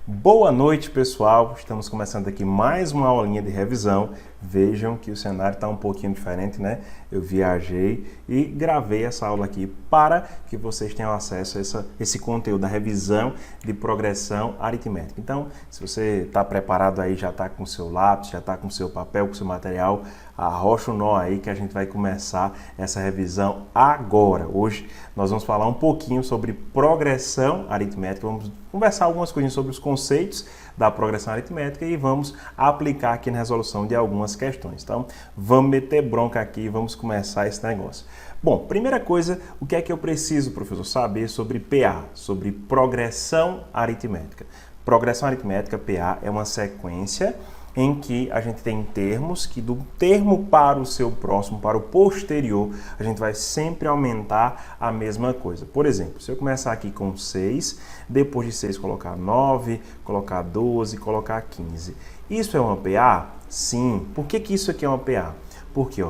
Boa noite, pessoal! Estamos começando aqui mais uma aulinha de revisão. Vejam que o cenário está um pouquinho diferente, né? Eu viajei e gravei essa aula aqui para que vocês tenham acesso a esse conteúdo da revisão de progressão aritmética. Então, se você está preparado aí, já está com o seu lápis, já está com o seu papel, com o seu material, arrocha o nó aí que a gente vai começar essa revisão agora. Hoje nós vamos falar um pouquinho sobre progressão aritmética, vamos conversar algumas coisinhas sobre os conceitos da progressão aritmética e vamos aplicar aqui na resolução de algumas questões. Então, vamos meter bronca aqui e vamos começar esse negócio. Bom, primeira coisa, o que é que eu preciso, professor, saber sobre PA, sobre progressão aritmética? Progressão aritmética, PA, é uma sequência em que a gente tem termos que do termo para o seu próximo, para o posterior, a gente vai sempre aumentar a mesma coisa. Por exemplo, se eu começar aqui com 6, depois de 6 colocar 9, colocar 12, colocar 15. Isso é uma PA? Sim. Por que isso aqui é uma PA? Porque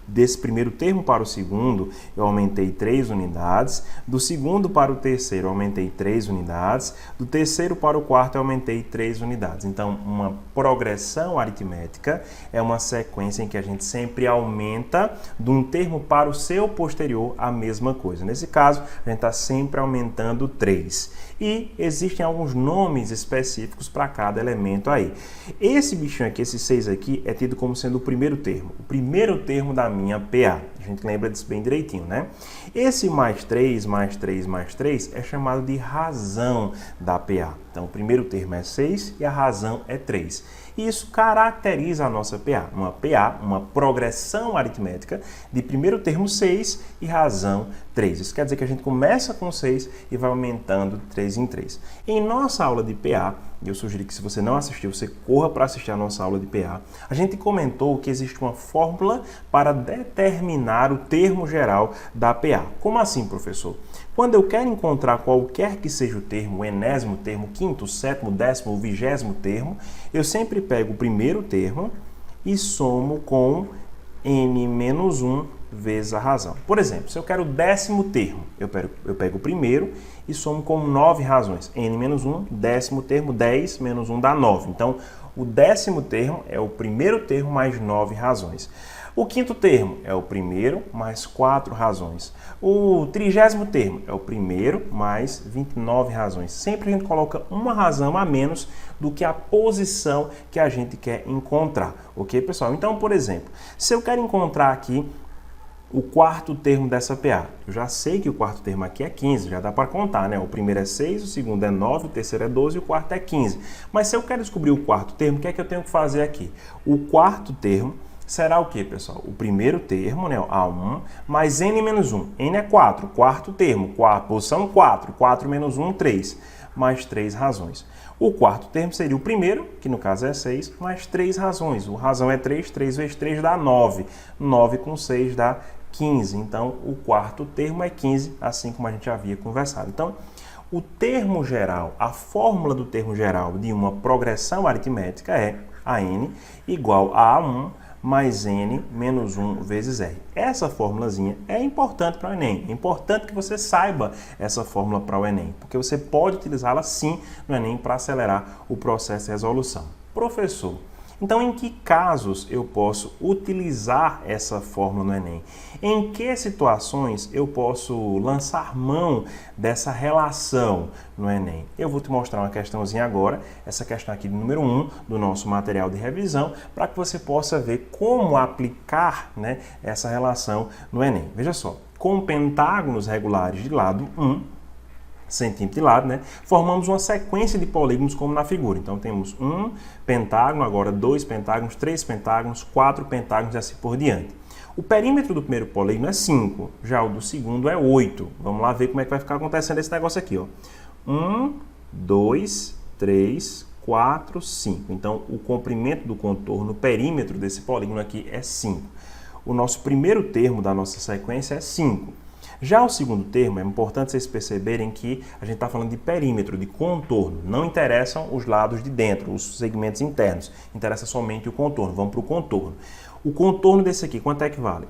desse primeiro termo para o segundo, eu aumentei 3 unidades, do segundo para o terceiro, eu aumentei 3 unidades, do terceiro para o quarto, eu aumentei 3 unidades. Então, uma progressão aritmética é uma sequência em que a gente sempre aumenta de um termo para o seu posterior a mesma coisa. Nesse caso, a gente está sempre aumentando 3. E existem alguns nomes específicos para cada elemento aí. Esse bichinho aqui, esse 6 aqui, é tido como sendo o primeiro termo da minha PA. A gente lembra disso bem direitinho, né? Esse mais 3, mais 3, mais 3 é chamado de razão da PA. Então, o primeiro termo é 6 e a razão é 3. E isso caracteriza a nossa PA. Uma PA, uma progressão aritmética de primeiro termo 6 e razão 3. Isso quer dizer que a gente começa com 6 e vai aumentando 3 em 3. Em nossa aula de PA, eu sugiro que se você não assistiu, você corra para assistir a nossa aula de PA. A gente comentou que existe uma fórmula para determinar o termo geral da PA. Como assim, professor? Quando eu quero encontrar qualquer que seja o termo, o enésimo termo, quinto, sétimo, décimo, vigésimo termo, eu sempre pego o primeiro termo e somo com n menos 1 vezes a razão. Por exemplo, se eu quero o décimo termo, eu pego o primeiro e somo com 9 razões. n menos 1, décimo termo, 10 menos 1 dá 9. Então, o décimo termo é o primeiro termo mais 9 razões. O quinto termo é o primeiro mais 4 razões. O 30º termo é o primeiro mais 29 razões. Sempre a gente coloca uma razão a menos do que a posição que a gente quer encontrar. Ok, pessoal? Então, por exemplo, se eu quero encontrar aqui o quarto termo dessa PA, eu já sei que o quarto termo aqui é 15, já dá para contar, né? O primeiro é 6, o segundo é 9, o terceiro é 12 e o quarto é 15. Mas se eu quero descobrir o quarto termo, o que é que eu tenho que fazer aqui? O quarto termo será o que, pessoal? O primeiro termo, né, A1, mais n menos 1. N é 4, quarto termo, posição 4, 4 menos 1, 3, mais 3 razões. O quarto termo seria o primeiro, que no caso é 6, mais 3 razões. O razão é 3, 3 vezes 3 dá 9. 9 com 6 dá 15. Então, o quarto termo é 15, assim como a gente havia conversado. Então, o termo geral, a fórmula do termo geral de uma progressão aritmética é AN igual a A1 mais n menos 1 vezes r. Essa formulazinha é importante para o Enem. É importante que você saiba essa fórmula para o Enem, porque você pode utilizá-la sim no Enem para acelerar o processo de resolução. Professor, então em que casos eu posso utilizar essa fórmula no Enem? Em que situações eu posso lançar mão dessa relação no Enem? Eu vou te mostrar uma questãozinha agora, essa questão aqui de número 1 do nosso material de revisão, para que você possa ver como aplicar, né, essa relação no Enem. Veja só, com pentágonos regulares de lado 1, centímetro de lado, né? Formamos uma sequência de polígonos como na figura. Então temos um pentágono, agora 2 pentágonos, 3 pentágonos, 4 pentágonos e assim por diante. O perímetro do primeiro polígono é 5, já o do segundo é 8. Vamos lá ver como é que vai ficar acontecendo esse negócio aqui, ó. 1, 2, 3, 4, 5. Então o comprimento do contorno, o perímetro desse polígono aqui é 5. O nosso primeiro termo da nossa sequência é 5. Já o segundo termo, é importante vocês perceberem que a gente está falando de perímetro, de contorno. Não interessam os lados de dentro, os segmentos internos. Interessa somente o contorno. Vamos para o contorno. O contorno desse aqui, quanto é que vale?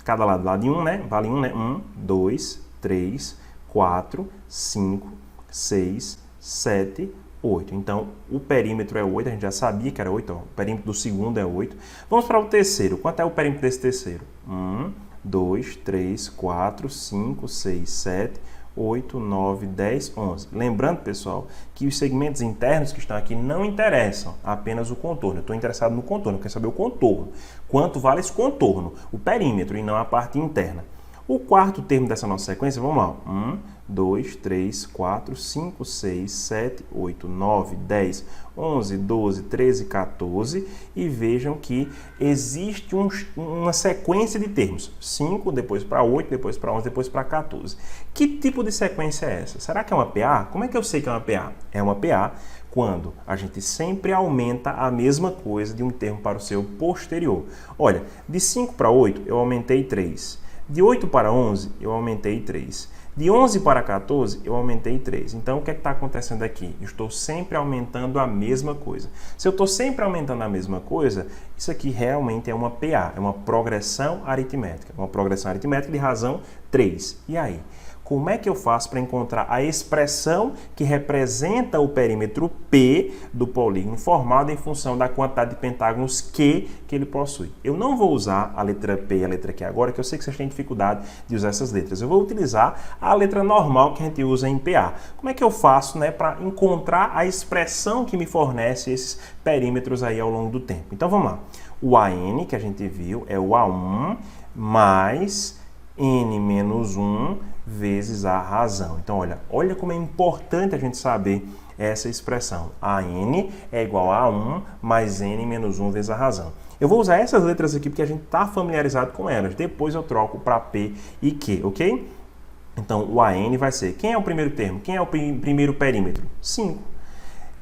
Cada lado de 1, né? Vale 1, né? 1, 2, 3, 4, 5, 6, 7, 8. Então, o perímetro é 8, a gente já sabia que era 8, ó. O perímetro do segundo é 8. Vamos para o terceiro. Quanto é o perímetro desse terceiro? 1, 2, 3, 4, 5, 6, 7, 8, 9, 10, 11. Lembrando, pessoal, que os segmentos internos que estão aqui não interessam, apenas o contorno. Eu estou interessado no contorno, eu quero saber o contorno. Quanto vale esse contorno? O perímetro e não a parte interna. O quarto termo dessa nossa sequência, vamos lá. 1, 2, 3, 4, 5, 6, 7, 8, 9, 10, 11, 12, 13, 14. E vejam que existe uma sequência de termos. 5, depois para 8, depois para 11, depois para 14. Que tipo de sequência é essa? Será que é uma PA? Como é que eu sei que é uma PA? É uma PA quando a gente sempre aumenta a mesma coisa de um termo para o seu posterior. Olha, de 5 para 8 eu aumentei 3. De 8 para 11, eu aumentei 3. De 11 para 14, eu aumentei 3. Então, o que é que está acontecendo aqui? Eu estou sempre aumentando a mesma coisa. Se eu estou sempre aumentando a mesma coisa, isso aqui realmente é uma PA, é uma progressão aritmética. Uma progressão aritmética de razão 3. E aí? Como é que eu faço para encontrar a expressão que representa o perímetro P do polígono formado em função da quantidade de pentágonos que ele possui? Eu não vou usar a letra P e a letra Q agora, que eu sei que vocês têm dificuldade de usar essas letras. Eu vou utilizar a letra normal que a gente usa em PA. Como é que eu faço, né, para encontrar a expressão que me fornece esses perímetros aí ao longo do tempo? Então vamos lá. O AN que a gente viu é o A1 mais N menos 1 vezes a razão. Então, olha como é importante a gente saber essa expressão. AN é igual a 1 mais N menos 1 vezes a razão. Eu vou usar essas letras aqui porque a gente está familiarizado com elas. Depois eu troco para P e Q, ok? Então, o AN vai ser... Quem é o primeiro termo? Quem é o primeiro perímetro? 5.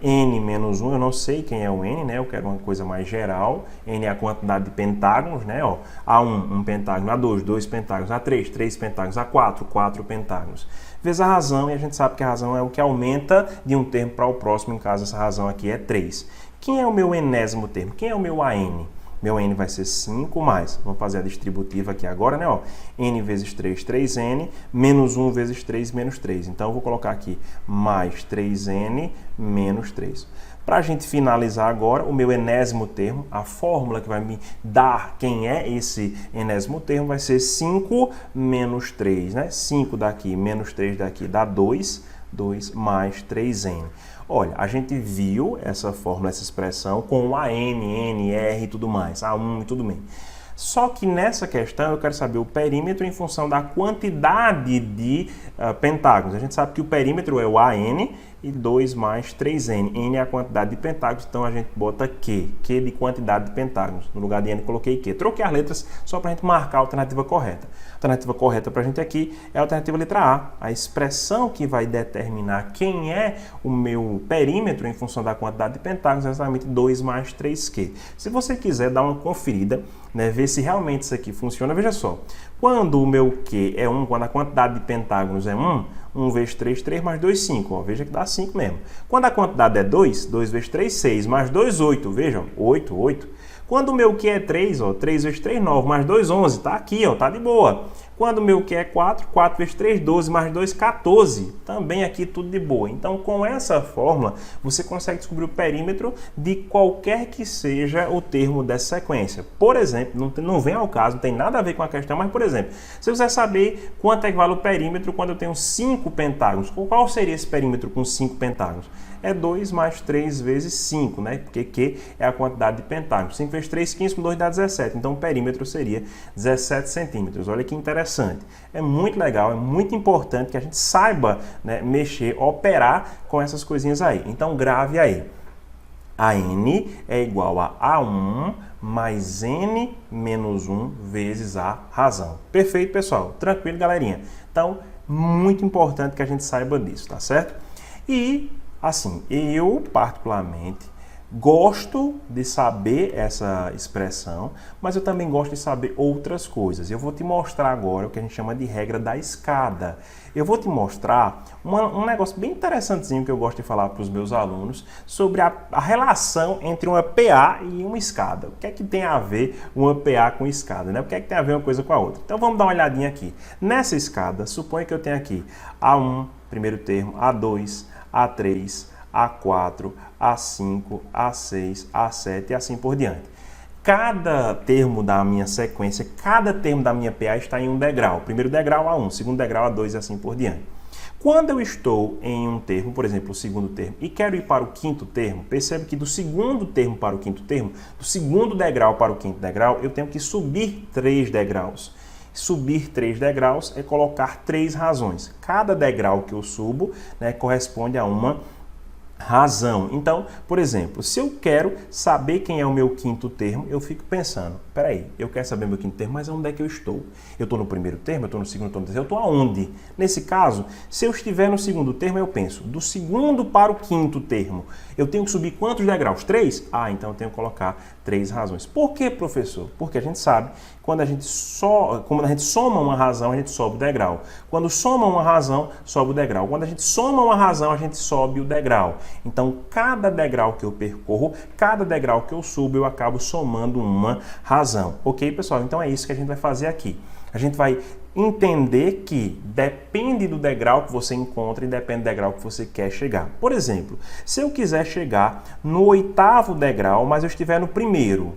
N menos 1, eu não sei quem é o N, né? Eu quero uma coisa mais geral. N é a quantidade de pentágonos, né? Ó, A1, 1 pentágono. A2, 2 pentágonos. A3, 3 pentágonos. A4, 4 pentágonos. Vezes a razão, e a gente sabe que a razão é o que aumenta de um termo para o próximo, em caso essa razão aqui é 3. Quem é o meu enésimo termo? Quem é o meu AN? Meu N vai ser 5 mais, vamos fazer a distributiva aqui agora, né? Ó, N vezes 3, 3N, menos 1 vezes 3, menos 3. Então, eu vou colocar aqui mais 3N menos 3. Para a gente finalizar agora, o meu enésimo termo, a fórmula que vai me dar quem é esse enésimo termo vai ser 5 menos 3, né? 5 daqui menos 3 daqui dá 2, 2 mais 3N. Olha, a gente viu essa fórmula, essa expressão com o AN, N, R e tudo mais, A1 e tudo bem. Só que nessa questão eu quero saber o perímetro em função da quantidade de pentágonos. A gente sabe que o perímetro é o AN e 2 mais 3N. N é a quantidade de pentágonos, então a gente bota Q. Q de quantidade de pentágonos. No lugar de N coloquei Q. Troquei as letras só para a gente marcar a alternativa correta. A alternativa correta para a gente aqui é a alternativa letra A. A expressão que vai determinar quem é o meu perímetro em função da quantidade de pentágonos é exatamente 2 mais 3Q. Se você quiser dar uma conferida, né, ver se realmente isso aqui funciona, veja só. Quando o meu Q é 1, quando a quantidade de pentágonos é 1, 1 vezes 3, 3 mais 2, 5. Ó, veja que dá 5 mesmo. Quando a quantidade é 2, 2 vezes 3, 6, mais 2, 8. Vejam, 8, 8. Quando o meu Q é 3, ó, 3 vezes 3, 9, mais 2, 11. Tá aqui, ó, tá de boa. Quando o meu Q é 4, 4 vezes 3, 12, mais 2, 14. Também aqui tudo de boa. Então, com essa fórmula, você consegue descobrir o perímetro de qualquer que seja o termo dessa sequência. Por exemplo, não vem ao caso, não tem nada a ver com a questão, mas, por exemplo, se você quiser saber quanto é que vale o perímetro quando eu tenho 5 pentágonos, qual seria esse perímetro com 5 pentágonos? É 2 mais 3 vezes 5, né? Porque Q é a quantidade de pentágonos. 5 vezes 3, 15, com 2 dá 17. Então, o perímetro seria 17 centímetros. Olha que interessante. É muito legal, é muito importante que a gente saiba, né, mexer, operar com essas coisinhas aí. Então, grave aí. A N é igual a A1 mais N menos 1 vezes a razão. Perfeito, pessoal? Tranquilo, galerinha? Então, muito importante que a gente saiba disso, tá certo? E assim, eu particularmente gosto de saber essa expressão, mas eu também gosto de saber outras coisas. Eu vou te mostrar agora o que a gente chama de regra da escada. Eu vou te mostrar um negócio bem interessantezinho que eu gosto de falar para os meus alunos sobre a relação entre uma PA e uma escada. O que é que tem a ver uma PA com escada, né? O que é que tem a ver uma coisa com a outra? Então vamos dar uma olhadinha aqui. Nessa escada, suponha que eu tenho aqui A1, primeiro termo, A2, A3, A4, A5, A6, A7 e assim por diante. Cada termo da minha sequência, cada termo da minha PA está em um degrau. Primeiro degrau A1, segundo degrau A2 e assim por diante. Quando eu estou em um termo, por exemplo, o segundo termo, e quero ir para o quinto termo, percebe que do segundo termo para o quinto termo, do segundo degrau para o quinto degrau, eu tenho que subir 3 degraus. Subir 3 degraus é colocar 3 razões. Cada degrau que eu subo, né, corresponde a uma razão. Então, por exemplo, se eu quero saber quem é o meu quinto termo, eu fico pensando, peraí, eu quero saber meu quinto termo, mas onde é que eu estou? Eu estou no primeiro termo, eu estou no segundo, eu estou no terceiro, eu estou aonde? Nesse caso, se eu estiver no segundo termo, eu penso, do segundo para o quinto termo, eu tenho que subir quantos degraus? 3? Ah, então eu tenho que colocar 3 razões. Por que, professor? Porque a gente sabe, quando a gente soma uma razão, a gente sobe o degrau. Quando soma uma razão, sobe o degrau. Quando a gente soma uma razão, a gente sobe o degrau. Então, cada degrau que eu percorro, cada degrau que eu subo, eu acabo somando uma razão. Ok, pessoal? Então é isso que a gente vai fazer aqui. A gente vai entender que depende do degrau que você encontra e depende do degrau que você quer chegar. Por exemplo, se eu quiser chegar no 8º degrau, mas eu estiver no primeiro,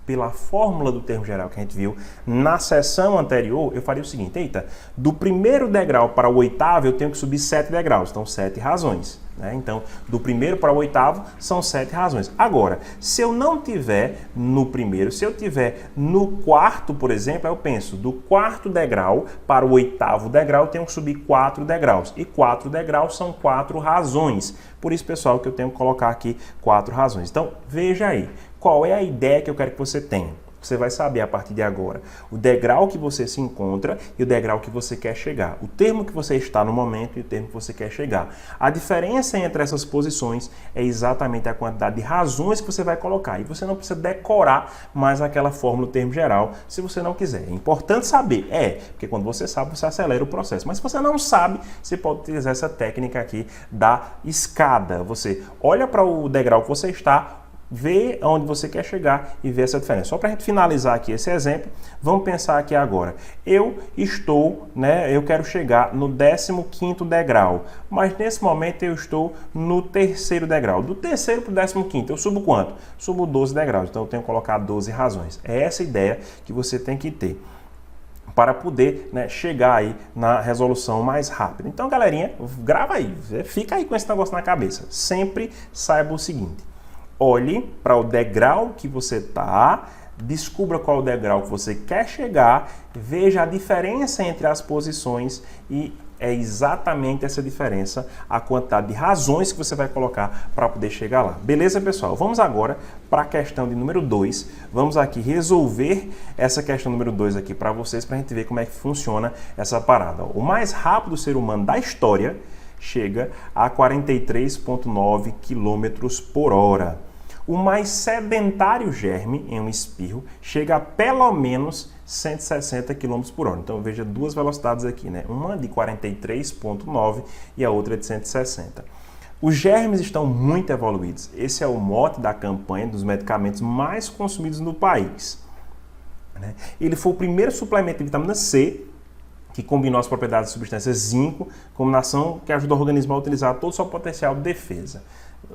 pela fórmula do termo geral que a gente viu na sessão anterior, eu faria o seguinte, eita, do primeiro degrau para o 8º eu tenho que subir 7 degraus, então 7 razões. Né? Então, do primeiro para o 8º são 7 razões. Agora, se eu não tiver no primeiro, se eu tiver no 4º, por exemplo, eu penso, do 4º degrau para o 8º degrau, eu tenho que subir 4 degraus. E 4 degraus são 4 razões. Por isso, pessoal, que eu tenho que colocar aqui 4 razões. Então, veja aí, qual é a ideia que eu quero que você tenha? Você vai saber a partir de agora o degrau que você se encontra e o degrau que você quer chegar. O termo que você está no momento e o termo que você quer chegar. A diferença entre essas posições é exatamente a quantidade de razões que você vai colocar. E você não precisa decorar mais aquela fórmula do termo geral se você não quiser. É importante saber, porque quando você sabe, você acelera o processo. Mas se você não sabe, você pode utilizar essa técnica aqui da escada. Você olha para o degrau que você está, vê aonde você quer chegar e vê essa diferença. Só para a gente finalizar aqui esse exemplo, vamos pensar aqui agora. Eu quero chegar no 15º degrau, mas nesse momento eu estou no 3º degrau. Do 3º para o 15º, eu subo quanto? Subo 12 degraus, então eu tenho que colocar 12 razões. É essa ideia que você tem que ter para poder chegar aí na resolução mais rápida. Então, galerinha, grava aí, fica aí com esse negócio na cabeça. Sempre saiba o seguinte: olhe para o degrau que você está, descubra qual é o degrau que você quer chegar, veja a diferença entre as posições e é exatamente essa diferença a quantidade de razões que você vai colocar para poder chegar lá. Beleza, pessoal? Vamos agora para a questão de número 2. Vamos aqui resolver essa questão número 2 aqui para vocês, para a gente ver como é que funciona essa parada. O mais rápido ser humano da história chega a 43,9 km por hora. O mais sedentário germe em um espirro chega a pelo menos 160 km por hora. Então veja duas velocidades aqui, né? Uma de 43,9 e a outra de 160. Os germes estão muito evoluídos. Esse é o mote da campanha dos medicamentos mais consumidos no país. Ele foi o primeiro suplemento de vitamina C que combinou as propriedades de substâncias zinco, combinação que ajuda o organismo a utilizar todo o seu potencial de defesa.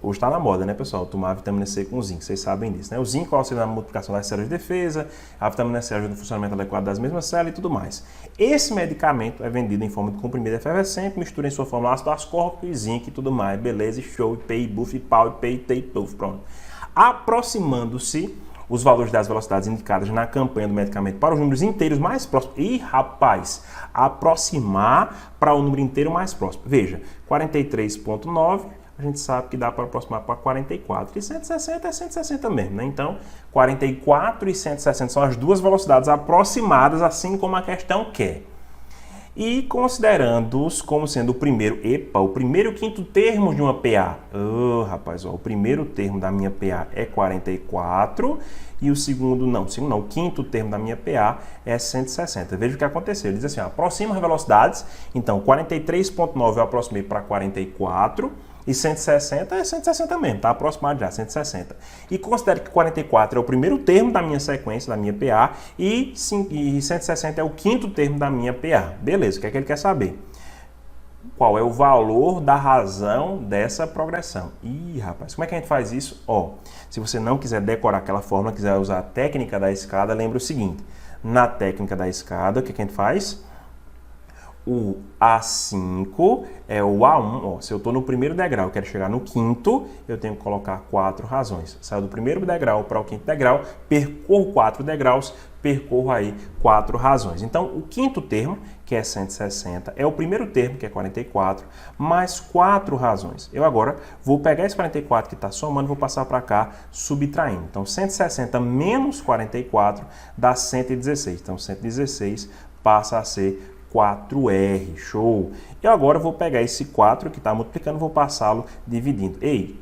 Hoje está na moda, né, pessoal? Tomar vitamina C com zinco, vocês sabem disso, né? O zinco auxilia na multiplicação das células de defesa, a vitamina C ajuda no funcionamento adequado das mesmas células e tudo mais. Esse medicamento é vendido em forma de comprimido efervescente, mistura em sua fórmula ácido ascórbico e zinco e tudo mais. Beleza, show, pei, buff, pau, pei, tei, puff, pronto. Aproximando-se os valores das velocidades indicadas na campanha do medicamento para os números inteiros mais próximos. Ih, rapaz, aproximar para o número inteiro mais próximo. Veja, 43,9, a gente sabe que dá para aproximar para 44. E 160 é 160 mesmo, né? Então, 44 e 160 são as duas velocidades aproximadas, assim como a questão quer. E considerando-os como sendo o primeiro e o quinto termo de uma PA. Rapaz, o primeiro termo da minha PA é 44 e o o quinto termo da minha PA é 160. Veja o que aconteceu. Ele diz assim, aproxima as velocidades. Então, 43,9 eu aproximei para 44. E 160 é 160 mesmo, está aproximado já, 160. E considere que 44 é o primeiro termo da minha sequência, da minha PA, e 160 é o quinto termo da minha PA. Beleza, o que é que ele quer saber? qual é o valor da razão dessa progressão. Ih, rapaz, como é que a gente faz isso? Ó, se você não quiser decorar aquela fórmula, quiser usar a técnica da escada, lembra o seguinte, na técnica da escada, o que a gente faz? O A5 é o A1, ó, se eu estou no primeiro degrau, quero chegar no quinto, eu tenho que colocar 4 razões. Saio do primeiro degrau para o quinto degrau, percorro 4 degraus, percorro aí 4 razões. Então, o quinto termo, que é 160, é o primeiro termo, que é 44, mais 4 razões. Eu agora vou pegar esse 44 que está somando, vou passar para cá, subtraindo. Então, 160 menos 44 dá 116. Então, 116 passa a ser 4R, show! Eu agora vou pegar esse 4 que está multiplicando, vou passá-lo dividindo. Ei,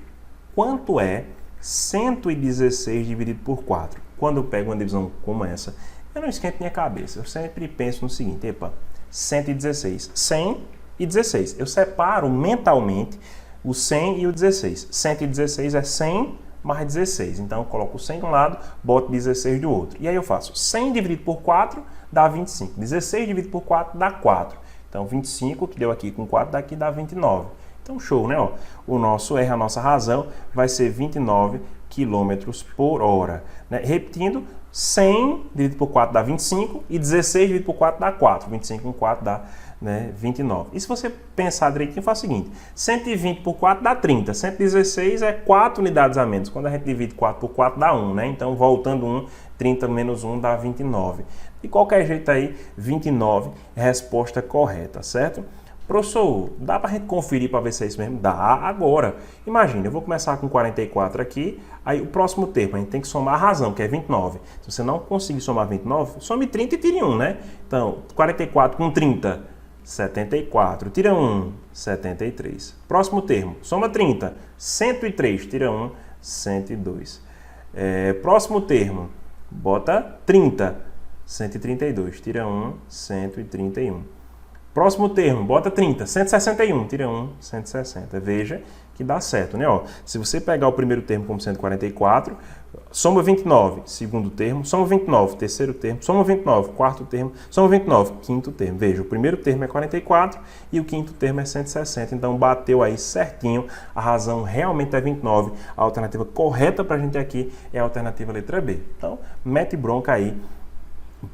quanto é 116 dividido por 4? Quando eu pego uma divisão como essa, eu não esquento minha cabeça. Eu sempre penso no seguinte, epa, 116, 100 e 16. Eu separo mentalmente o 100 e o 16. 116 é 100 mais 16. Então, eu coloco o 100 de um lado, boto 16 do outro. E aí eu faço 100 dividido por 4 dá 25. 16 dividido por 4 dá 4. Então, 25, que deu aqui com 4, daqui dá 29. Então, show, né? Ó, o nosso R, a nossa razão, vai ser 29 km por hora. Né? Repetindo, 100 dividido por 4 dá 25 e 16 dividido por 4 dá 4. 25 com 4 dá 29. E se você pensar direitinho, faz o seguinte, 120 por 4 dá 30, 116 é 4 unidades a menos. Quando a gente divide 4 por 4 dá 1, né? Então, voltando 1, 30 menos 1 dá 29. De qualquer jeito aí, 29 é a resposta correta, certo? Professor, dá para a gente conferir para ver se é isso mesmo? Dá agora. Imagina, eu vou começar com 44 aqui, aí o próximo termo, a gente tem que somar a razão, que é 29. Se você não conseguir somar 29, some 30 e tire 1, né? Então, 44 com 30, 74. Tira 1, 73. Próximo termo, soma 30, 103. Tira 1, 102. Próximo termo, bota 30, 132. Tira 1, 131. Próximo termo, bota 30, 161, tira 1, 160. Veja que dá certo, né? Ó, se você pegar o primeiro termo como 144, soma 29, segundo termo, soma 29, terceiro termo, soma 29, quarto termo, soma 29, quinto termo. Veja, o primeiro termo é 44 e o quinto termo é 160, então bateu aí certinho, a razão realmente é 29, a alternativa correta pra gente aqui é a alternativa letra B. Então, mete bronca aí.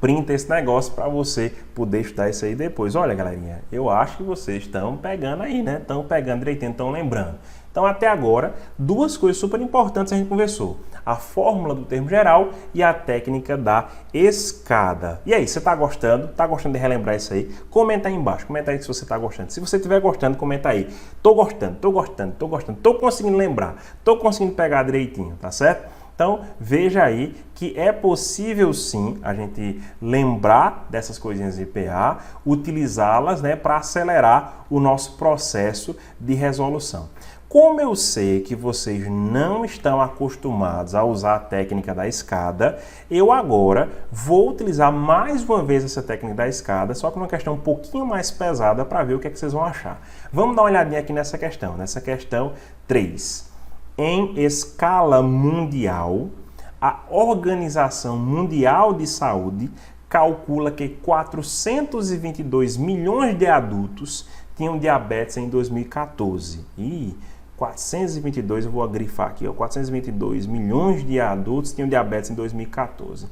Printa esse negócio para você poder estudar isso aí depois. Olha, galerinha, eu acho que vocês estão pegando aí, né? Estão pegando direitinho, estão lembrando. Então, até agora, duas coisas super importantes a gente conversou. A fórmula do termo geral e a técnica da escada. E aí, você está gostando? Está gostando de relembrar isso aí? Comenta aí embaixo, comenta aí se você está gostando. Se você estiver gostando, comenta aí. Tô gostando, tô gostando, tô gostando, tô conseguindo lembrar, tô conseguindo pegar direitinho, tá certo? Então, veja aí que é possível sim a gente lembrar dessas coisinhas de IPA, utilizá-las, né, para acelerar o nosso processo de resolução. Como eu sei que vocês não estão acostumados a usar a técnica da escada, eu agora vou utilizar mais uma vez essa técnica da escada, só que uma questão um pouquinho mais pesada para ver o que é que vocês vão achar. Vamos dar uma olhadinha aqui nessa questão 3. Em escala mundial, a Organização Mundial de Saúde calcula que 422 milhões de adultos tinham diabetes em 2014. E 422, eu vou grifar aqui, ó, 422 milhões de adultos tinham diabetes em 2014.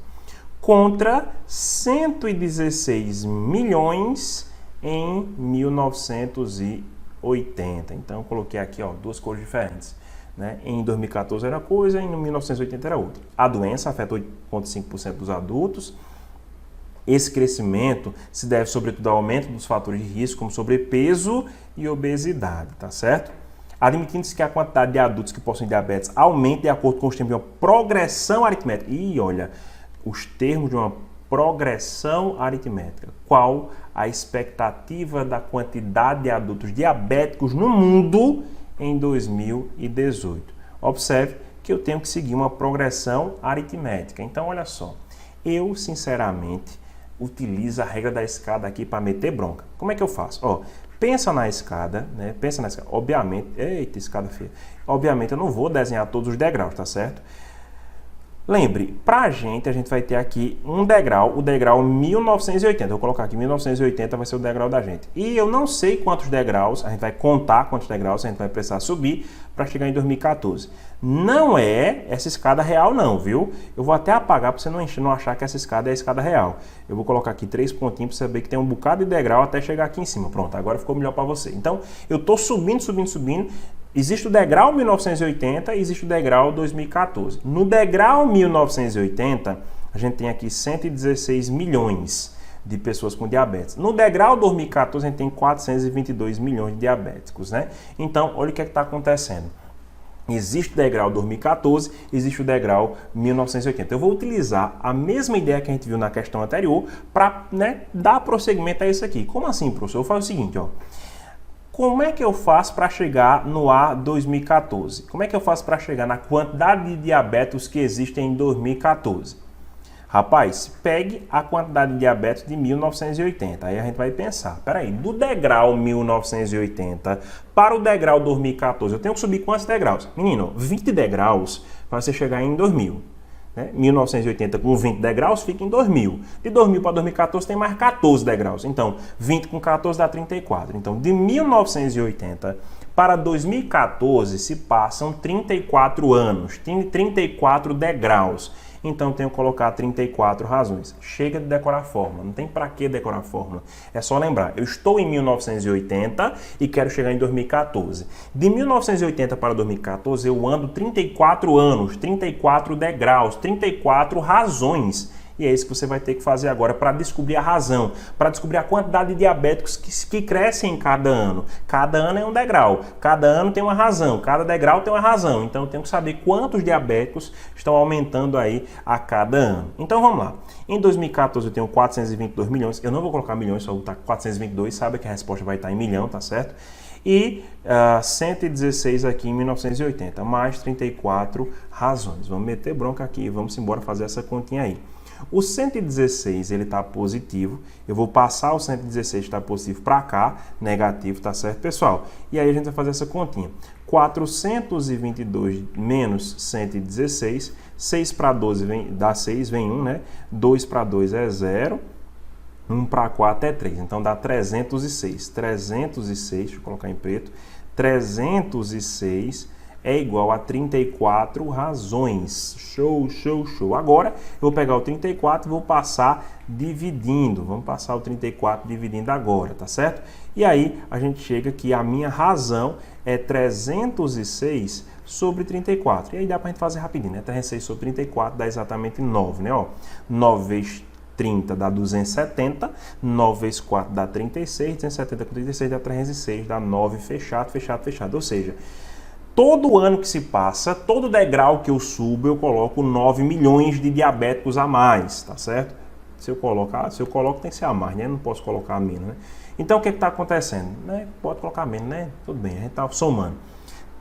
Contra 116 milhões em 1980. Então, eu coloquei aqui, ó, duas cores diferentes. Né? Em 2014 era uma coisa, em 1980 era outra. A doença afeta 8,5% dos adultos. Esse crescimento se deve, sobretudo, ao aumento dos fatores de risco, como sobrepeso e obesidade, tá certo? Admitindo-se que a quantidade de adultos que possuem diabetes aumenta de acordo com os termos de uma progressão aritmética. E olha, os termos de uma progressão aritmética. Qual a expectativa da quantidade de adultos diabéticos no mundo em 2018. Observe que eu tenho que seguir uma progressão aritmética. Então, olha só, eu, sinceramente, utilizo a regra da escada aqui para meter bronca. Como é que eu faço? Ó, pensa na escada, né? Pensa na escada. Obviamente, eita, escada feia. Obviamente, eu não vou desenhar todos os degraus, tá certo? Lembre, para a gente vai ter aqui um degrau, o degrau 1980. Eu vou colocar aqui 1980 vai ser o degrau da gente. E eu não sei quantos degraus, a gente vai contar quantos degraus a gente vai precisar subir para chegar em 2014. Não é essa escada real não, viu? Eu vou até apagar para você não achar que essa escada é a escada real. Eu vou colocar aqui 3 pontinhos para você ver que tem um bocado de degrau até chegar aqui em cima. Pronto, agora ficou melhor para você. Então, eu estou subindo. Existe o degrau 1980 e existe o degrau 2014. No degrau 1980, a gente tem aqui 116 milhões de pessoas com diabetes. No degrau 2014, a gente tem 422 milhões de diabéticos, né? Então, olha o que está acontecendo. Existe o degrau 2014, existe o degrau 1980. Eu vou utilizar a mesma ideia que a gente viu na questão anterior para, né, dar prosseguimento a isso aqui. Como assim, professor? Eu faço o seguinte, ó. Como é que eu faço para chegar no A 2014? Como é que eu faço para chegar na quantidade de diabéticos que existem em 2014? Rapaz, pegue a quantidade de diabéticos de 1980. Aí a gente vai pensar, peraí, do degrau 1980 para o degrau 2014, eu tenho que subir quantos degraus? Menino, 20 degraus para você chegar em 2000. 1980 com 20 degraus fica em 2000. De 2000 para 2014 tem mais 14 degraus. Então, 20 com 14 dá 34. Então, de 1980 para 2014 se passam 34 anos. Tem 34 degraus. Então, tenho que colocar 34 razões. Chega de decorar a fórmula. Não tem para que decorar a fórmula. É só lembrar. Eu estou em 1980 e quero chegar em 2014. De 1980 para 2014, eu ando 34 anos, 34 degraus, 34 razões. E é isso que você vai ter que fazer agora para descobrir a razão, para descobrir a quantidade de diabéticos que crescem em cada ano. Cada ano é um degrau, cada ano tem uma razão, cada degrau tem uma razão. Então eu tenho que saber quantos diabéticos estão aumentando aí a cada ano. Então vamos lá. Em 2014 eu tenho 422 milhões, eu não vou colocar milhões, só vou botar 422, sabe que a resposta vai estar em milhão, tá certo? E 116 aqui em 1980, mais 34 razões. Vamos meter bronca aqui e vamos embora fazer essa continha aí. O 116 ele está positivo, eu vou passar o 116 que está positivo para cá, negativo, tá certo, pessoal? E aí a gente vai fazer essa continha. 422 menos 116, 6 para 12 dá 6, vem 1, né? 2 para 2 é 0, 1 para 4 é 3, então dá 306. 306, deixa eu colocar em preto, 306 é igual a 34 razões. Show, show, show. Agora, eu vou pegar o 34 e vou passar dividindo. Vamos passar o 34 dividindo agora, tá certo? E aí, a gente chega que a minha razão é 306 sobre 34. E aí dá pra gente fazer rapidinho, né? 306 sobre 34 dá exatamente 9, né? Ó, 9 vezes 30 dá 270, 9 vezes 4 dá 36, 270 com 36 dá 306, dá 9 fechado, fechado, fechado. Ou seja, todo ano que se passa, todo degrau que eu subo, eu coloco 9 milhões de diabéticos a mais, tá certo? Se eu coloco tem que ser a mais, né? Não posso colocar a menos, né? Então, o que está acontecendo? Pode colocar menos, né? Tudo bem, a gente está somando.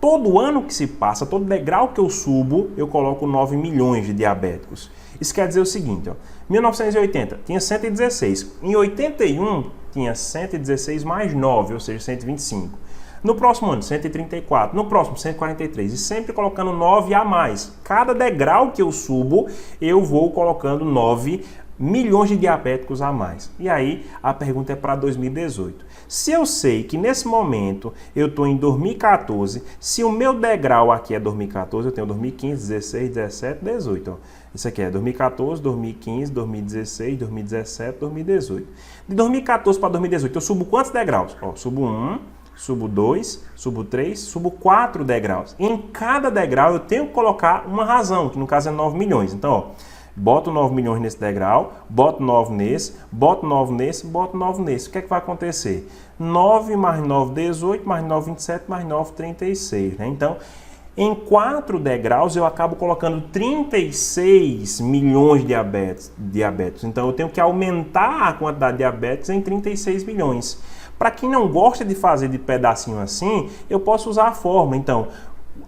Todo ano que se passa, todo degrau que eu subo, eu coloco 9 milhões de diabéticos. Isso quer dizer o seguinte, ó, 1980 tinha 116, em 81 tinha 116 mais 9, ou seja, 125. No próximo ano, 134. No próximo, 143. E sempre colocando 9 a mais. Cada degrau que eu subo, eu vou colocando 9 milhões de diabéticos a mais. E aí, a pergunta é para 2018. Se eu sei que nesse momento eu estou em 2014, se o meu degrau aqui é 2014, eu tenho 2015, 16, 17, 18. Ó. Isso aqui é 2014, 2015, 2016, 2017, 2018. De 2014 para 2018, eu subo quantos degraus? Ó, subo 1, subo 2, subo 3, subo 4 degraus. Em cada degrau eu tenho que colocar uma razão, que no caso é 9 milhões. Então, ó, boto 9 milhões nesse degrau, boto 9 nesse, boto 9 nesse, boto 9 nesse. O que é que vai acontecer? 9 mais 9, 18, mais 9, 27, mais 9, 36. Né? Então, em 4 degraus eu acabo colocando 36 milhões de diabéticos. Então, eu tenho que aumentar a quantidade de diabéticos em 36 milhões. Para quem não gosta de fazer de pedacinho assim, eu posso usar a fórmula. Então,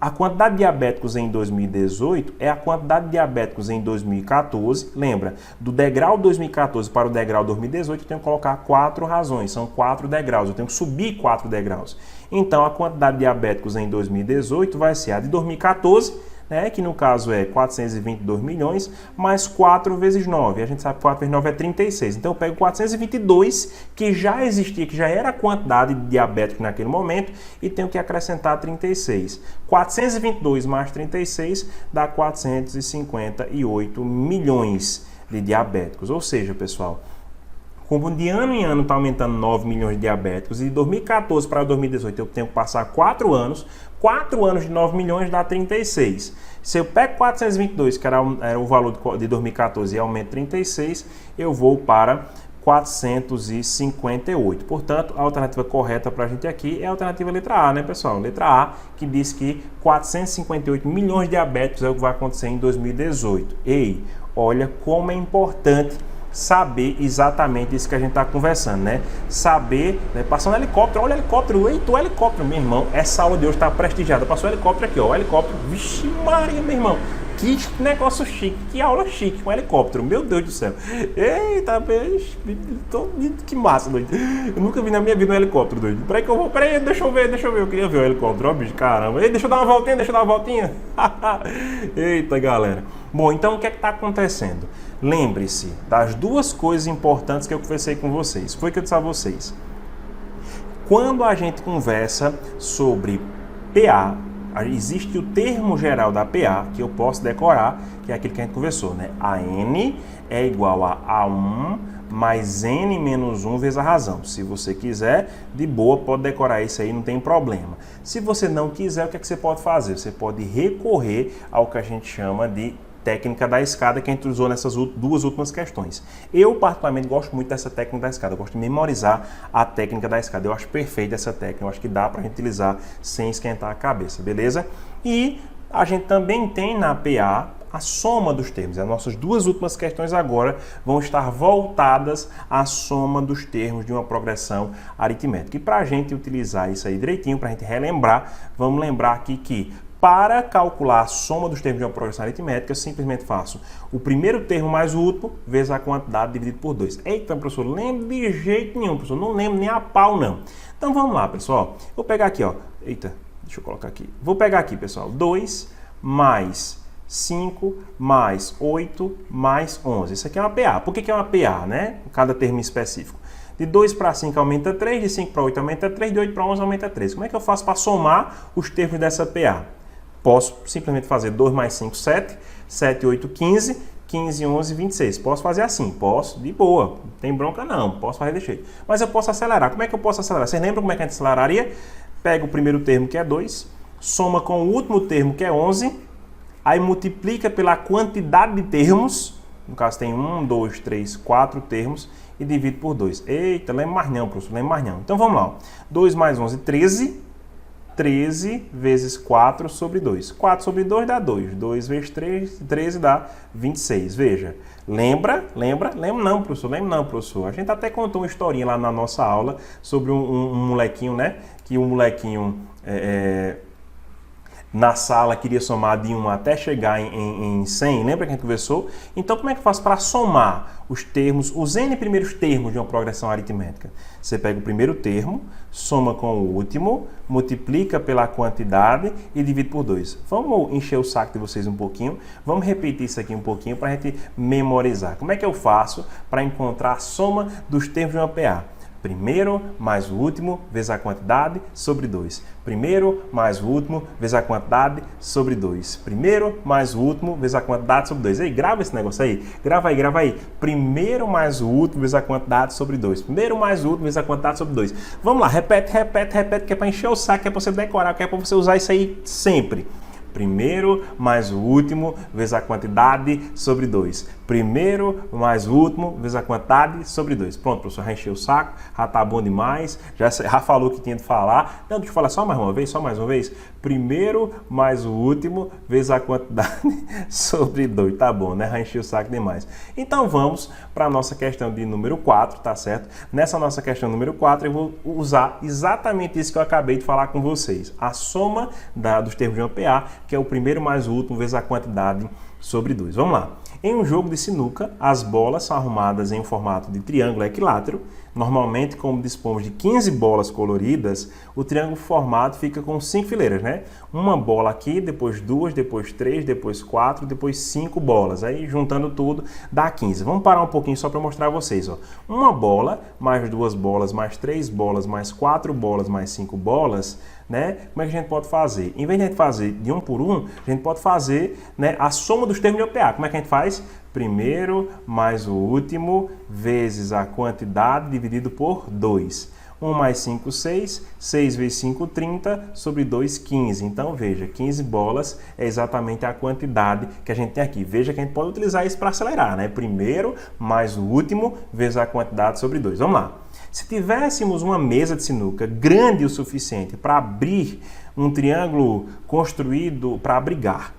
a quantidade de diabéticos em 2018 é a quantidade de diabéticos em 2014. Lembra, do degrau 2014 para o degrau 2018, eu tenho que colocar 4 razões. São 4 degraus, eu tenho que subir 4 degraus. Então, a quantidade de diabéticos em 2018 vai ser a de 2014 né, que no caso é 422 milhões, mais 4 vezes 9. A gente sabe que 4 vezes 9 é 36. Então eu pego 422, que já existia, que já era a quantidade de diabéticos naquele momento, e tenho que acrescentar 36. 422 mais 36 dá 458 milhões de diabéticos. Ou seja, pessoal, como de ano em ano está aumentando 9 milhões de diabéticos, e de 2014 para 2018 eu tenho que passar 4 anos de 9 milhões dá 36. Se eu pego 422, que era o valor de 2014, e aumento 36, eu vou para 458. Portanto, a alternativa correta para a gente aqui é a alternativa letra A, né, pessoal? Letra A, que diz que 458 milhões de diabéticos é o que vai acontecer em 2018. Ei, olha como é importante saber exatamente isso que a gente está conversando, né? Saber, né? Passando helicóptero, olha o helicóptero, eita, o helicóptero, meu irmão, essa aula de hoje está prestigiada. Passou o helicóptero aqui, ó, o helicóptero, vixe Maria, meu irmão, que negócio chique, que aula chique, um helicóptero, meu Deus do céu. Eita, que massa, doido. Eu nunca vi na minha vida um helicóptero, doido. Peraí, deixa eu ver, eu queria ver o helicóptero, ó, bicho, caramba. Ei, deixa eu dar uma voltinha. Eita, galera. Bom, então o que é que está acontecendo? Lembre-se das duas coisas importantes que eu conversei com vocês. Foi o que eu disse a vocês. Quando a gente conversa sobre PA, existe o termo geral da PA, que eu posso decorar, que é aquilo que a gente conversou, né? A N é igual a A1 mais N menos 1 vezes a razão. Se você quiser, de boa, pode decorar isso aí, não tem problema. Se você não quiser, o que é que você pode fazer? Você pode recorrer ao que a gente chama de técnica da escada, que a gente usou nessas duas últimas questões. Eu, particularmente, gosto muito dessa técnica da escada. Eu gosto de memorizar a técnica da escada. Eu acho perfeita essa técnica. Eu acho que dá para a gente utilizar sem esquentar a cabeça, beleza? E a gente também tem na PA a soma dos termos. As nossas duas últimas questões agora vão estar voltadas à soma dos termos de uma progressão aritmética. E para a gente utilizar isso aí direitinho, para a gente relembrar, vamos lembrar aqui que para calcular a soma dos termos de uma progressão aritmética, eu simplesmente faço o primeiro termo mais o último, vezes a quantidade dividido por 2. Eita, professor, lembro de jeito nenhum, professor, não lembro nem a pau, não. Então vamos lá, pessoal. Vou pegar aqui, ó. Eita, deixa eu colocar aqui. Vou pegar aqui, pessoal. 2 mais 5 mais 8 mais 11. Isso aqui é uma PA. Por que é uma PA, né? Cada termo específico. De 2 para 5 aumenta 3, de 5 para 8 aumenta 3, de 8 para 11 aumenta 3. Como é que eu faço para somar os termos dessa PA? Posso simplesmente fazer 2 mais 5, 7, 7, 8, 15, 15, 11, 26. Posso fazer assim? Posso, de boa, não tem bronca não, posso fazer desse jeito. Mas eu posso acelerar. Como é que eu posso acelerar? Vocês lembram como é que a gente aceleraria? Pega o primeiro termo, que é 2, soma com o último termo, que é 11, aí multiplica pela quantidade de termos, no caso tem 1, 2, 3, 4 termos, e divide por 2. Eita, lembra mais não, professor, lembra mais não. Então vamos lá, 2 mais 11, 13, 13 vezes 4 sobre 2. 4 sobre 2 dá 2. 2 vezes 3, 13 dá 26. Veja, lembra? Lembra não, professor. A gente até contou uma historinha lá na nossa aula sobre um molequinho, né? Que um molequinho na sala queria somar de 1 até chegar em 100. Lembra que a gente conversou? Então, como é que eu faço para somar os termos, os N primeiros termos de uma progressão aritmética? Você pega o primeiro termo, soma com o último, multiplica pela quantidade e divide por 2. Vamos encher o saco de vocês um pouquinho. Vamos repetir isso aqui um pouquinho para a gente memorizar. Como é que eu faço para encontrar a soma dos termos de uma PA? Primeiro mais o último vezes a quantidade sobre 2. Primeiro mais o último vezes a quantidade sobre 2. Primeiro mais o último vezes a quantidade sobre 2. Ei, grava esse negócio aí. Grava aí. Primeiro mais o último vezes a quantidade sobre 2. Primeiro mais o último vezes a quantidade sobre 2. Vamos lá, repete, que é para encher o saco, que é para você decorar, que é para você usar isso aí sempre. Primeiro mais o último vezes a quantidade sobre 2. Primeiro mais o último vezes a quantidade sobre 2. Pronto, professor, já encheu o saco, já tá bom demais, já falou o que tinha de falar. Não, deixa eu falar só mais uma vez. Primeiro mais o último vezes a quantidade sobre 2. Tá bom, né? Já encheu o saco demais. Então vamos para a nossa questão de número 4, tá certo? Nessa nossa questão número 4, eu vou usar exatamente isso que eu acabei de falar com vocês. A soma dos termos de uma PA que é o primeiro mais o último vezes a quantidade sobre 2. Vamos lá. Em um jogo de sinuca, as bolas são arrumadas em um formato de triângulo equilátero. Normalmente, como dispomos de 15 bolas coloridas, o triângulo formado fica com 5 fileiras, né? Uma bola aqui, depois 2, depois 3, depois 4, depois 5 bolas. Aí, juntando tudo, dá 15. Vamos parar um pouquinho só para mostrar a vocês, ó. Uma bola, mais 2 bolas, mais 3 bolas, mais 4 bolas, mais 5 bolas, né? Como é que a gente pode fazer? Em vez de a gente fazer de um por um, a gente pode fazer, né, a soma dos termos de OPA. Como é que a gente faz? Primeiro mais o último vezes a quantidade dividido por 2. 1 mais 5, 6. 6 vezes 5, 30. Sobre 2, 15. Então, veja, 15 bolas é exatamente a quantidade que a gente tem aqui. Veja que a gente pode utilizar isso para acelerar, né? Primeiro mais o último vezes a quantidade sobre 2. Vamos lá. Se tivéssemos uma mesa de sinuca grande o suficiente para abrir um triângulo construído, para abrigar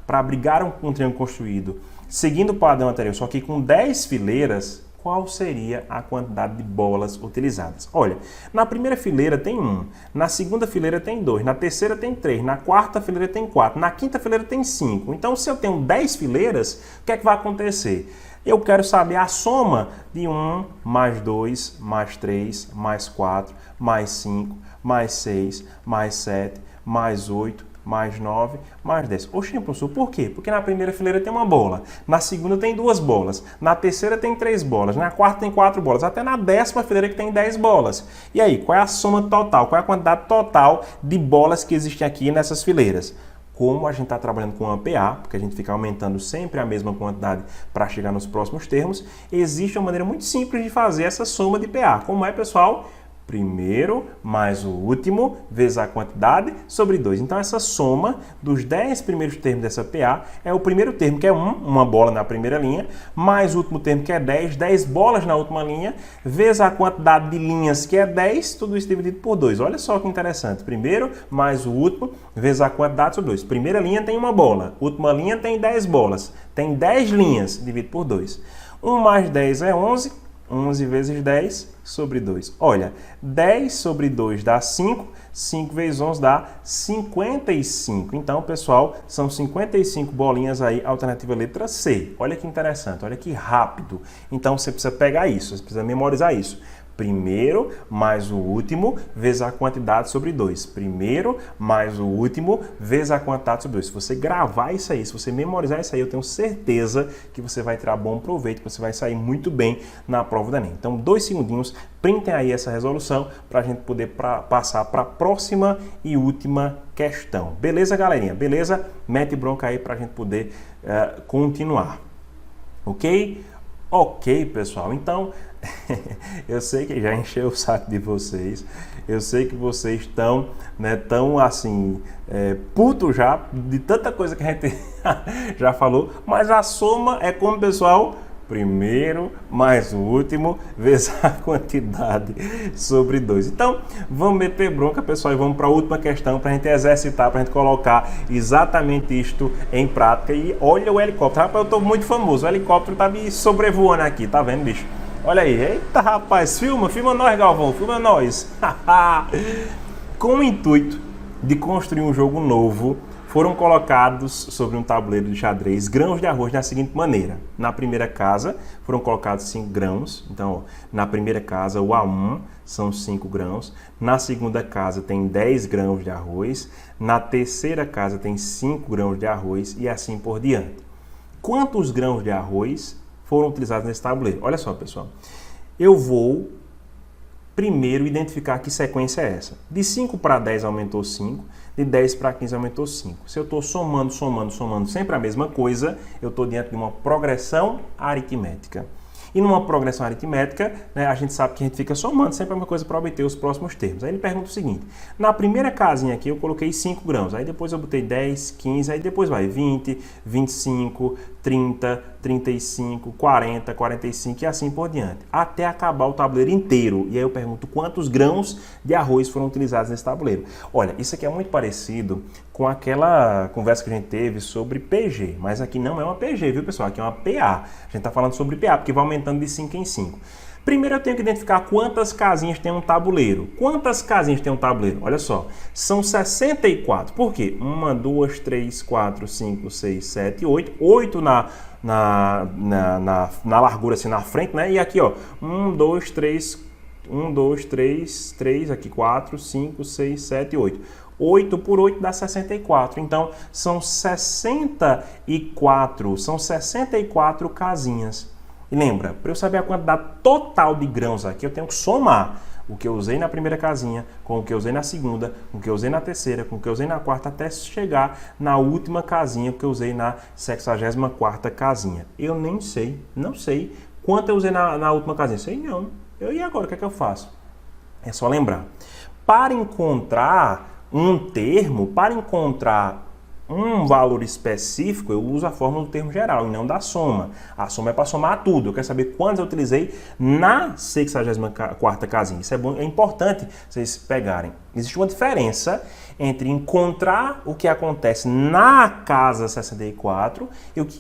um triângulo construído, seguindo o padrão anterior, só que com 10 fileiras, qual seria a quantidade de bolas utilizadas? Olha, na primeira fileira tem 1, na segunda fileira tem 2, na terceira tem 3, na quarta fileira tem 4, na quinta fileira tem 5. Então, se eu tenho 10 fileiras, o que é que vai acontecer? Eu quero saber a soma de 1, mais 2, mais 3, mais 4, mais 5, mais 6, mais 7, mais 8, mais 9, mais 10. Oxe, professor, por quê? Porque na primeira fileira tem uma bola, na segunda tem 2 bolas, na terceira tem 3 bolas, na quarta tem 4 bolas, até na 10ª fileira que tem 10 bolas. E aí, qual é a soma total? Qual é a quantidade total de bolas que existem aqui nessas fileiras? Como a gente está trabalhando com APA, porque a gente fica aumentando sempre a mesma quantidade para chegar nos próximos termos, existe uma maneira muito simples de fazer essa soma de PA. Como é, pessoal? Primeiro mais o último vezes a quantidade sobre 2. Então, essa soma dos 10 primeiros termos dessa PA é o primeiro termo, que é 1, uma bola na primeira linha, mais o último termo, que é 10, 10 bolas na última linha, vezes a quantidade de linhas, que é 10, tudo isso dividido por 2. Olha só que interessante. Primeiro mais o último vezes a quantidade sobre 2. Primeira linha tem uma bola, última linha tem 10 bolas. Tem 10 linhas, dividido por 2. 1 mais 10 é 11. 11 vezes 10 sobre 2. Olha, 10 sobre 2 dá 5, 5 vezes 11 dá 55. Então, pessoal, são 55 bolinhas aí, alternativa letra C. Olha que interessante, olha que rápido. Então, você precisa pegar isso, você precisa memorizar isso. Primeiro mais o último vezes a quantidade sobre 2. Primeiro mais o último vezes a quantidade sobre 2. Se você gravar isso aí, se você memorizar isso aí, eu tenho certeza que você vai tirar bom proveito, que você vai sair muito bem na prova do Enem. Então, 2 segundinhos, printem aí essa resolução para a gente poder passar para a próxima e última questão. Beleza, galerinha? Beleza? Mete bronca aí para a gente poder continuar. Ok? Ok, pessoal. Então, eu sei que já encheu o saco de vocês, eu sei que vocês estão, né, tão assim, puto já de tanta coisa que a gente já falou, mas a soma é como, pessoal? Primeiro mais o último vezes a quantidade sobre 2. Então, vamos meter bronca, pessoal, e vamos para a última questão para a gente exercitar, para a gente colocar exatamente isto em prática. E olha o helicóptero. Rapaz, eu estou muito famoso. O helicóptero está me sobrevoando aqui, tá vendo, bicho? Olha aí. Eita, rapaz, filma nós, Galvão, filma nós. Com o intuito de construir um jogo novo, foram colocados sobre um tabuleiro de xadrez grãos de arroz da seguinte maneira. Na primeira casa foram colocados 5 grãos. Então, na primeira casa, o A1 são 5 grãos. Na segunda casa tem 10 grãos de arroz. Na terceira casa tem 5 grãos de arroz e assim por diante. Quantos grãos de arroz foram utilizados nesse tabuleiro? Olha só, pessoal. Eu vou primeiro identificar que sequência é essa. De 5 para 10 aumentou 5, de 10 para 15 aumentou 5. Se eu estou somando sempre a mesma coisa, eu estou diante de uma progressão aritmética. E numa progressão aritmética, né, a gente sabe que a gente fica somando sempre a mesma coisa para obter os próximos termos. Aí ele pergunta o seguinte, na primeira casinha aqui eu coloquei 5 grãos, aí depois eu botei 10, 15, aí depois vai 20, 25, 30, 35, 40, 45 e assim por diante, até acabar o tabuleiro inteiro. E aí eu pergunto quantos grãos de arroz foram utilizados nesse tabuleiro. Olha, isso aqui é muito parecido com aquela conversa que a gente teve sobre PG, mas aqui não é uma PG, viu, pessoal? Aqui é uma PA. A gente está falando sobre PA, porque vai aumentando de 5 em 5. Primeiro eu tenho que identificar quantas casinhas tem um tabuleiro. Quantas casinhas tem um tabuleiro? Olha só, são 64. Por quê? 1, 2, 3, 4, 5, 6, 7, 8. 8 na largura, assim, na frente, né? E aqui, ó, 1, 2, 3, 3, aqui 4, 5, 6, 7, 8. 8 por 8 dá 64. Então, são 64 casinhas. E lembra, para eu saber a quantidade total de grãos aqui, eu tenho que somar o que eu usei na primeira casinha, com o que eu usei na segunda, com o que eu usei na terceira, com o que eu usei na quarta, até chegar na última casinha que eu usei na 64ª casinha. Eu nem sei, não sei quanto eu usei na última casinha. Sei não. E agora, o que é que eu faço? É só lembrar. Para encontrar um termo, para encontrar um valor específico, eu uso a fórmula do termo geral e não da soma. A soma é para somar tudo. Eu quero saber quantos eu utilizei na 64ª casinha. Isso é bom, é importante vocês pegarem. Existe uma diferença entre encontrar o que acontece na casa 64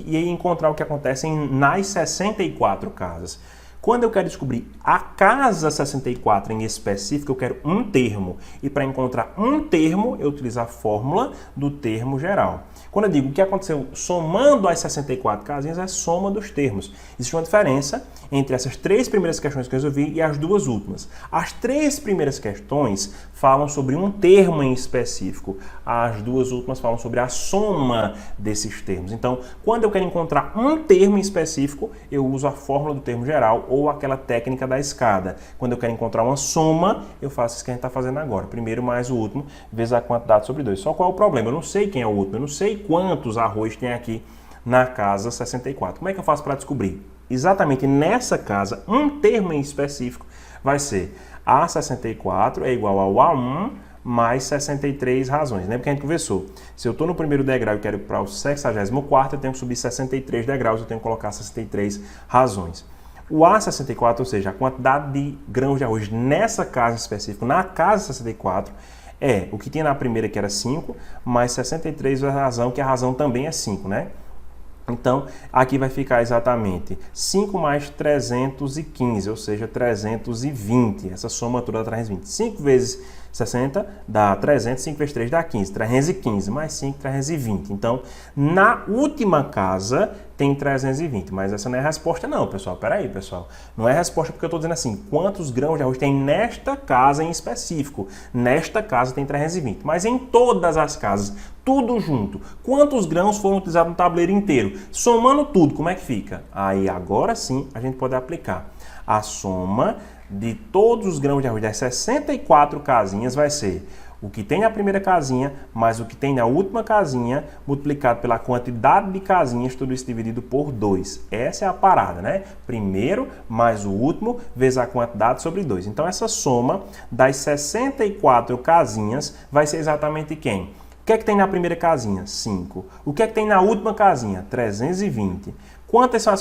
e encontrar o que acontece nas 64 casas. Quando eu quero descobrir a casa 64 em específico, eu quero um termo. E para encontrar um termo, eu utilizo a fórmula do termo geral. Quando eu digo o que aconteceu somando as 64 casinhas, é a soma dos termos. Existe uma diferença entre essas 3 primeiras questões que eu resolvi e as 2 últimas. As 3 primeiras questões falam sobre um termo em específico. As 2 últimas falam sobre a soma desses termos. Então, quando eu quero encontrar um termo em específico, eu uso a fórmula do termo geral ou aquela técnica da escada. Quando eu quero encontrar uma soma, eu faço isso que a gente está fazendo agora. Primeiro mais o último, vezes a quantidade sobre 2. Só qual é o problema? Eu não sei quem é o último, eu não sei quantos arroz tem aqui na casa 64. Como é que eu faço para descobrir? Exatamente nessa casa, um termo em específico vai ser A64 é igual ao A1 mais 63 razões. Lembra que a gente conversou? Se eu estou no primeiro degrau e quero ir para o 64º, eu tenho que subir 63 degraus, eu tenho que colocar 63 razões. O A64, ou seja, a quantidade de grãos de arroz nessa casa específica, na casa 64, é o que tinha na primeira, que era 5, mais 63 a razão, que a razão também é 5, né? Então, aqui vai ficar exatamente 5 mais 315, ou seja, 320. Essa soma toda dá 320. 5 vezes 60 dá 300, 5 vezes 3 dá 15. 315 mais 5, 320. Então, na última casa tem 320, mas essa não é a resposta não, pessoal. Peraí, pessoal. Não é a resposta porque eu estou dizendo assim, quantos grãos de arroz tem nesta casa em específico. Nesta casa tem 320, mas em todas as casas, tudo junto. Quantos grãos foram utilizados no tabuleiro inteiro? Somando tudo, como é que fica? Aí agora sim a gente pode aplicar. A soma de todos os grãos de arroz das 64 casinhas vai ser o que tem na primeira casinha mais o que tem na última casinha multiplicado pela quantidade de casinhas, tudo isso dividido por 2. Essa é a parada, né? Primeiro mais o último vezes a quantidade sobre 2. Então essa soma das 64 casinhas vai ser exatamente quem? O que é que tem na primeira casinha? 5. O que é que tem na última casinha? 320. Quantas são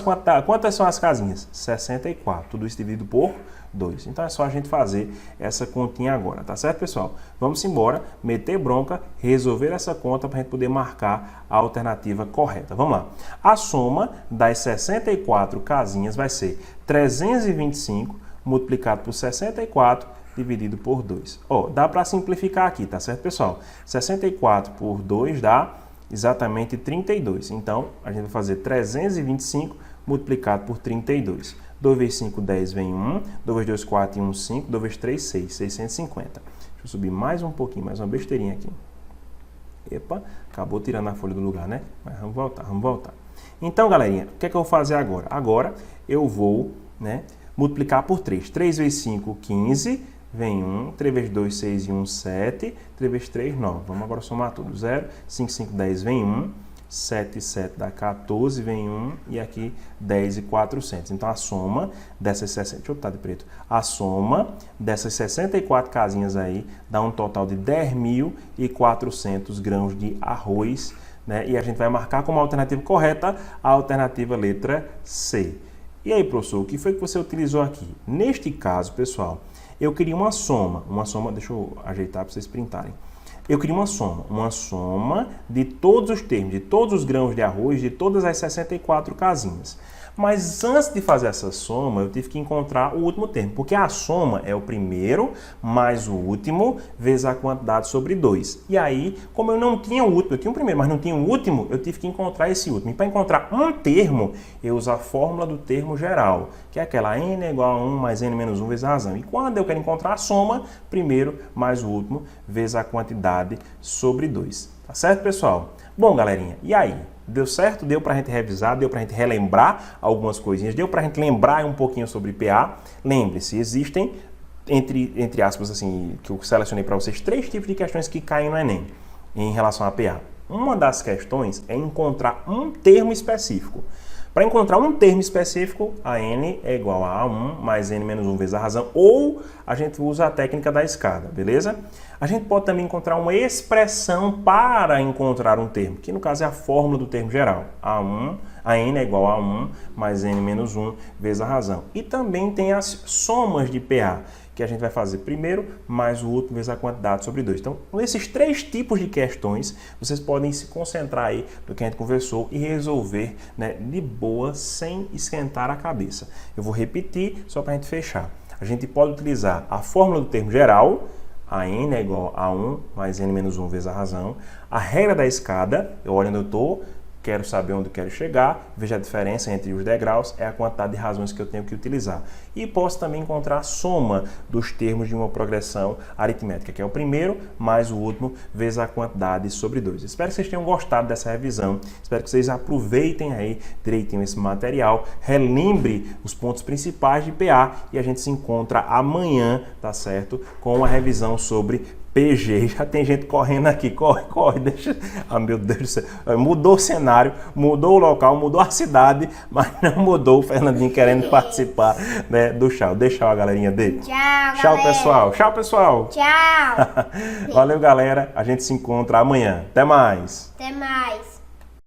as casinhas? 64. Tudo isso dividido por 2. Então é só a gente fazer essa continha agora, tá certo, pessoal? Vamos embora, meter bronca, resolver essa conta para a gente poder marcar a alternativa correta. Vamos lá. A soma das 64 casinhas vai ser 325 multiplicado por 64 dividido por 2. Ó, dá para simplificar aqui, tá certo, pessoal? 64 por 2 dá exatamente 32. Então, a gente vai fazer 325 multiplicado por 32. 2 vezes 5, 10, vem 1. 2 vezes 2, 4 e 1, 5. 2 vezes 3, 6. 650. Deixa eu subir mais um pouquinho, mais uma besteirinha aqui. Epa, acabou tirando a folha do lugar, né? Mas vamos voltar, vamos voltar. Então, galerinha, o que é que eu vou fazer agora? Agora, eu vou, né, multiplicar por 3. 3 vezes 5, 15. Vem 1, 3 vezes 2, 6 e 1, 7, 3 vezes 3, 9. Vamos agora somar tudo. 0, 5, 5, 10, vem 1, 7 e 7 dá 14, vem 1, e aqui 10 e 400. Então, a soma dessas 60, deixa eu botar de preto, a soma dessas 64 casinhas aí dá um total de 10.400 grãos de arroz, né? E a gente vai marcar como alternativa correta a alternativa letra C. E aí, professor, o que foi que você utilizou aqui? Neste caso, pessoal, eu queria uma soma, deixa eu ajeitar para vocês printarem. Eu queria uma soma de todos os termos, de todos os grãos de arroz, de todas as 64 casinhas. Mas antes de fazer essa soma, eu tive que encontrar o último termo, porque a soma é o primeiro mais o último vezes a quantidade sobre 2. E aí, como eu não tinha o último, eu tinha o primeiro, mas não tinha o último, eu tive que encontrar esse último. E para encontrar um termo, eu uso a fórmula do termo geral, que é aquela n é igual a 1 mais n menos 1 vezes a razão. E quando eu quero encontrar a soma, primeiro mais o último vezes a quantidade sobre 2. Tá certo, pessoal? Bom, galerinha, e aí? Deu certo? Deu para a gente revisar, deu para a gente relembrar algumas coisinhas, deu para a gente lembrar um pouquinho sobre PA. Lembre-se, existem, entre aspas, assim, que eu selecionei para vocês, 3 tipos de questões que caem no Enem em relação a PA. Uma das questões é encontrar um termo específico. Para encontrar um termo específico, a n é igual a 1 mais n menos 1 vezes a razão, ou a gente usa a técnica da escada, beleza? A gente pode também encontrar uma expressão para encontrar um termo, que no caso é a fórmula do termo geral. A n é igual a 1 mais n menos 1 vezes a razão. E também tem as somas de PA, que a gente vai fazer primeiro mais o último vezes a quantidade sobre 2. Então, com esses 3 tipos de questões, vocês podem se concentrar aí no que a gente conversou e resolver, né, de boa, sem esquentar a cabeça. Eu vou repetir só para a gente fechar. A gente pode utilizar a fórmula do termo geral, a n é igual a 1 mais n menos 1 vezes a razão. A regra da escada, eu olho onde eu estou, quero saber onde eu quero chegar, veja a diferença entre os degraus, é a quantidade de razões que eu tenho que utilizar. E posso também encontrar a soma dos termos de uma progressão aritmética, que é o primeiro mais o último vezes a quantidade sobre 2. Espero que vocês tenham gostado dessa revisão, espero que vocês aproveitem aí direitinho esse material, relembre os pontos principais de PA e a gente se encontra amanhã, tá certo? Com uma revisão sobre PG. Já tem gente correndo aqui, corre, deixa. Ah, meu Deus do céu. Mudou o cenário, mudou o local, mudou a cidade, mas não mudou o Fernandinho querendo participar, né, do tchau. Deixa a galerinha dele. Tchau, pessoal. Tchau, pessoal. Tchau. Valeu, galera. A gente se encontra amanhã. Até mais. Até mais.